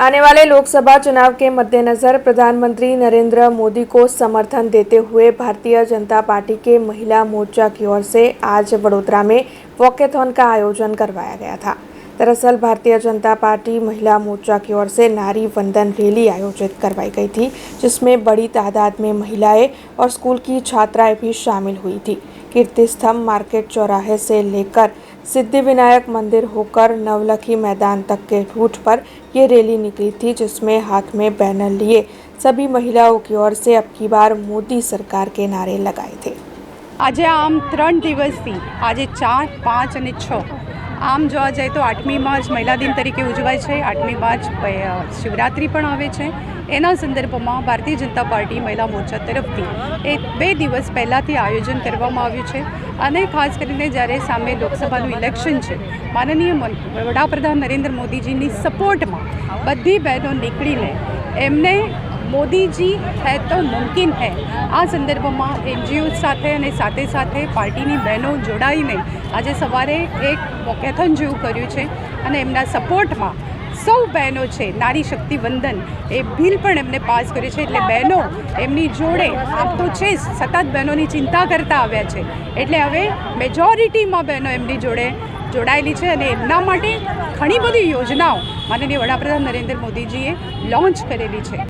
आने वाले लोकसभा चुनाव के मद्देनजर प्रधानमंत्री नरेंद्र मोदी को समर्थन देते हुए भारतीय जनता पार्टी के महिला मोर्चा की ओर से आज वडोदरा में वॉकेथॉन का आयोजन करवाया गया था। दरअसल भारतीय जनता पार्टी महिला मोर्चा की ओर से नारी वंदन रैली आयोजित करवाई गई थी, जिसमें बड़ी तादाद में महिलाएं और स्कूल की छात्राएं भी शामिल हुई थी। कीर्ति स्तंभ मार्केट चौराहे से लेकर सिद्धिविनायक मंदिर होकर नवलखी मैदान तक के रूट पर ये रैली निकली थी, जिसमें हाथ में बैनर लिए सभी महिलाओं की ओर से अब की बार मोदी सरकार के नारे लगाए थे। आज आम 3 દિવસથી આજે 4, 5 અને 6 આમ જોવા જાય તો 8મી માર્ચ મહિલા દિન તરીકે ઉજવાય છે। 8મી માર્ચ શિવરાત્રિ પણ આવે છે। એના સંદર્ભમાં ભારતીય જનતા પાર્ટી મહિલા મોરચા તરફથી એ 2 દિવસ પહેલાંથી આયોજન કરવામાં આવ્યું છે અને ખાસ કરીને જ્યારે સામે લોકસભાનું ઇલેક્શન છે, માનનીય વડાપ્રધાન નરેન્દ્ર મોદીજીની સપોર્ટમાં બધી બહેનો નીકળીને એમને मोदी जी है तो मुमकिन है आ संदर्भ में एनजीओ साथे अने साथे साथे पार्टी बहनों जोड़ाईने आज सवारे एक वॉकेथॉन जेवुं कर्युं छे अने एमना सपोर्ट में सौ बहनों है नारी शक्ति वंदन ए बिल पण एमने पास कर्युं छे। एटले बहनों एमनी जोड़े आम तो छे सतत बहनों की चिंता करता आव्या छे, एटले हवे मेजोरिटी में बहनों एमनी जोड़े जोड़ायेली छे अने एमना माटे घणी बधी योजनाओं माननीय वडाप्रधान नरेंद्र मोदीजीए लॉन्च करेली छे।